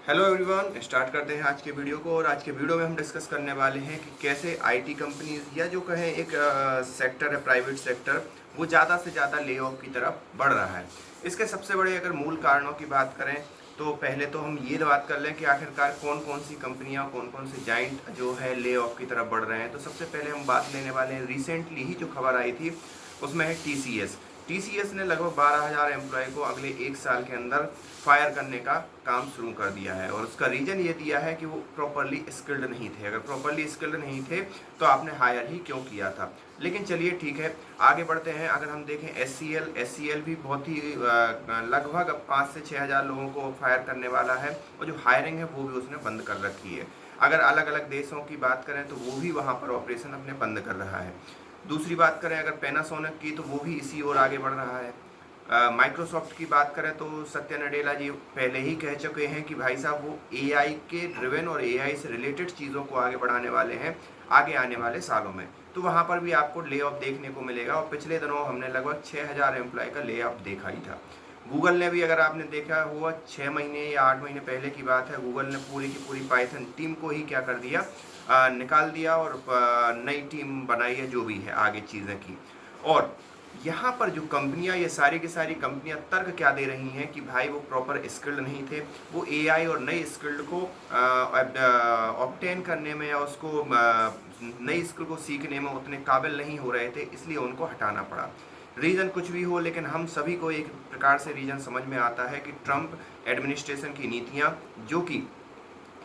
Hello everyone, start करते हैं आज के वीडियो को। और आज के वीडियो में हम डिस्कस करने वाले हैं कि कैसे आईटी कंपनीज या जो कहें एक सेक्टर है, प्राइवेट सेक्टर, वो ज़्यादा से ज़्यादा ले ऑफ की तरफ बढ़ रहा है। इसके सबसे बड़े अगर मूल कारणों की बात करें तो पहले तो हम ये बात कर लें कि आखिरकार कौन कौन सी कंपनियां, कौन कौन से जाइंट जो है ले ऑफ की तरफ बढ़ रहे हैं। तो सबसे पहले हम बात लेने वाले हैं, रिसेंटली ही जो खबर आई थी उसमें है टीसीएस। टीसीएस ने लगभग 12,000 एम्प्लॉय को अगले एक साल के अंदर फायर करने का काम शुरू कर दिया है। और उसका रीज़न ये दिया है कि वो प्रॉपरली स्किल्ड नहीं थे। अगर प्रॉपरली स्किल्ड नहीं थे तो आपने हायर ही क्यों किया था। लेकिन चलिए ठीक है, आगे बढ़ते हैं। अगर हम देखें एससीएल भी बहुत ही लगभग 5 से 6,000 लोगों को फायर करने वाला है, और जो हायरिंग है वो भी उसने बंद कर रखी है। अगर अलग अलग देशों की बात करें तो वो भी वहाँ पर ऑपरेशन अपने बंद कर रहा है। दूसरी बात करें अगर पैनासोनिक की, तो वो भी इसी ओर आगे बढ़ रहा है। माइक्रोसॉफ्ट की बात करें तो सत्या नडेला जी पहले ही कह चुके हैं कि भाई साहब वो एआई के ड्रिवन और एआई से रिलेटेड चीज़ों को आगे बढ़ाने वाले हैं आगे आने वाले सालों में। तो वहाँ पर भी आपको ले ऑफ देखने को मिलेगा। और पिछले दिनों हमने लगभग 6,000 एम्प्लॉय का ले ऑफ देखा ही था। गूगल ने भी, अगर आपने देखा हुआ, 6 महीने या 8 महीने पहले की बात है, गूगल ने पूरी की पूरी पाइथन टीम को ही क्या कर दिया, निकाल दिया और नई टीम बनाई है जो भी है आगे चीज़ें की। और यहाँ पर जो कंपनियां, ये सारी की सारी कंपनियां तर्क क्या दे रही हैं कि भाई वो प्रॉपर स्किल्ड नहीं थे, वो एआई और नई स्किल्ड को ऑब्टेन करने में या उसको नई स्किल को सीखने में उतने काबिल नहीं हो रहे थे, इसलिए उनको हटाना पड़ा। रीज़न कुछ भी हो, लेकिन हम सभी को एक प्रकार से रीज़न समझ में आता है कि ट्रंप एडमिनिस्ट्रेशन की नीतियाँ, जो कि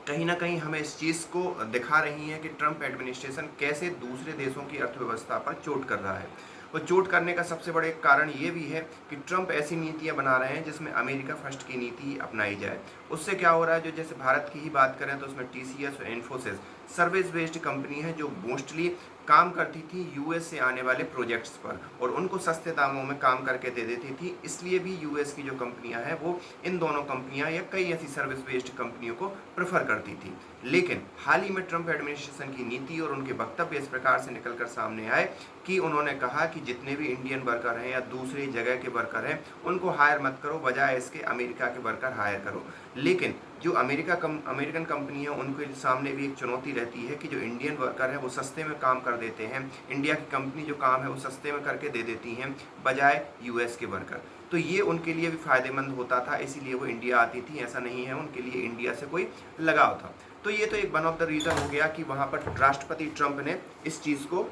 कहीं ना कहीं हमें इस चीज़ को दिखा रही हैं कि ट्रंप एडमिनिस्ट्रेशन कैसे दूसरे देशों की अर्थव्यवस्था पर चोट कर रहा है। और चोट करने का सबसे बड़े कारण ये भी है कि ट्रंप ऐसी नीतियां बना रहे हैं जिसमें अमेरिका फर्स्ट की नीति अपनाई जाए। उससे क्या हो रहा है, जो जैसे भारत की ही बात करें तो उसमें टीसीएस और इन्फोसिस सर्विस बेस्ड कंपनी है जो मोस्टली काम करती थी यूएस से आने वाले प्रोजेक्ट्स पर, और उनको सस्ते दामों में काम करके दे देती थी। इसलिए भी यूएस की जो कंपनियां हैं वो इन दोनों कंपनियां या कई ऐसी सर्विस बेस्ड कंपनियों को प्रेफर करती थी। लेकिन हाल ही में ट्रंप एडमिनिस्ट्रेशन की नीति और उनके वक्तव्य इस प्रकार से निकलकर सामने आए कि उन्होंने कहा कि जितने भी इंडियन वर्कर हैं या दूसरी जगह के वर्कर हैं उनको हायर मत करो, बजाय इसके अमेरिका के वर्कर हायर करो। लेकिन जो अमेरिकन कंपनी है उनके सामने भी एक चुनौती रहती है कि जो इंडियन वर्कर है वो सस्ते में काम कर देते हैं, इंडिया की कंपनी जो काम है वो सस्ते में करके दे देती हैं बजाय यूएस के वर्कर। तो ये उनके लिए भी फ़ायदेमंद होता था, इसीलिए वो इंडिया आती थी। ऐसा नहीं है उनके लिए इंडिया से कोई लगाव था। तो ये तो एक वन ऑफ द रीज़न हो गया कि वहाँ पर राष्ट्रपति ट्रंप ने इस चीज़ को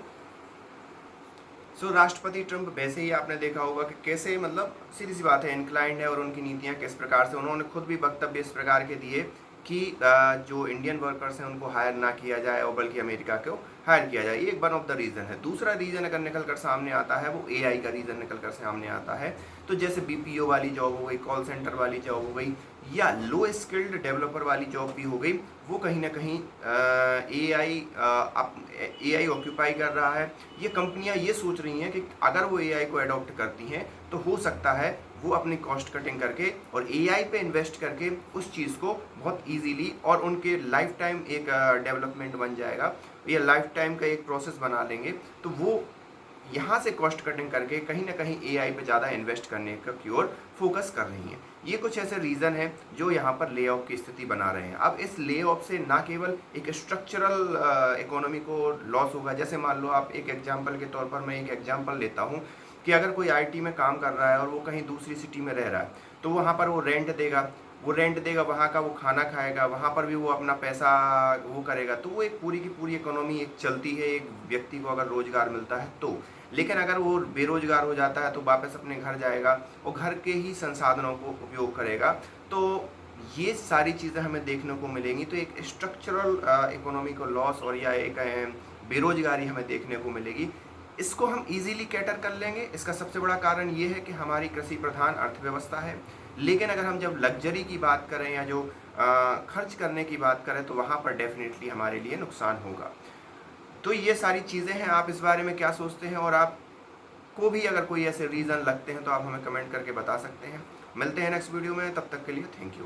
राष्ट्रपति ट्रंप वैसे ही आपने देखा होगा कि कैसे, मतलब सीधी सी बात है, इंक्लाइंड है। और उनकी नीतियां किस प्रकार से, उन्होंने खुद भी वक्तव्य इस प्रकार के दिए कि जो इंडियन वर्कर्स हैं उनको हायर ना किया जाए और बल्कि अमेरिका को हायर किया जाए। ये एक वन ऑफ द रीज़न है। दूसरा रीज़न अगर निकल कर सामने आता है वो एआई का रीज़न निकल कर सामने आता है। तो जैसे बीपीओ वाली जॉब हो गई, कॉल सेंटर वाली जॉब हो गई, या लो स्किल्ड डेवलपर वाली जॉब भी हो गई, वो कहीं ना कहीं एआई ऑक्यूपाई कर रहा है। ये कंपनियां ये सोच रही हैं कि अगर वो एआई को अडॉप्ट करती हैं तो हो सकता है वो अपनी कॉस्ट कटिंग करके और एआई पे इन्वेस्ट करके उस चीज़ को बहुत इजीली, और उनके लाइफ टाइम एक डेवलपमेंट बन जाएगा, या लाइफ टाइम का एक प्रोसेस बना लेंगे। तो वो यहाँ से कॉस्ट कटिंग करके कहीं ना कहीं एआई पे ज़्यादा इन्वेस्ट करने की ओर फोकस कर रही हैं। ये कुछ ऐसे रीज़न हैं जो यहाँ पर ले ऑफ की स्थिति बना रहे हैं। अब इस ले ऑफ से ना केवल एक स्ट्रक्चरल इकोनॉमी को लॉस होगा। जैसे मान लो आप, एक एग्जांपल के तौर पर मैं एक एग्जांपल लेता हूँ कि अगर कोई आईटी में काम कर रहा है और वो कहीं दूसरी सिटी में रह रहा है, तो वहाँ पर वो रेंट देगा, वहाँ का वो खाना खाएगा, वहाँ पर भी वो अपना पैसा वो करेगा। तो वो एक पूरी की पूरी इकोनॉमी एक चलती है, एक व्यक्ति को अगर रोजगार मिलता है तो। लेकिन अगर वो बेरोजगार हो जाता है तो वापस अपने घर जाएगा और घर के ही संसाधनों को उपयोग करेगा। तो ये सारी चीज़ें हमें देखने को मिलेंगी। तो एक स्ट्रक्चरल इकोनॉमी को लॉस और या एक बेरोजगारी हमें देखने को मिलेगी। इसको हम इजीली कैटर कर लेंगे। इसका सबसे बड़ा कारण ये है कि हमारी कृषि प्रधान अर्थव्यवस्था है। लेकिन अगर हम जब लग्जरी की बात करें या जो खर्च करने की बात करें तो वहाँ पर डेफिनेटली हमारे लिए नुकसान होगा। तो ये सारी चीज़ें हैं। आप इस बारे में क्या सोचते हैं, और आपको भी अगर कोई ऐसे रीज़न लगते हैं तो आप हमें कमेंट करके बता सकते हैं। मिलते हैं नेक्स्ट वीडियो में, तब तक के लिए थैंक यू।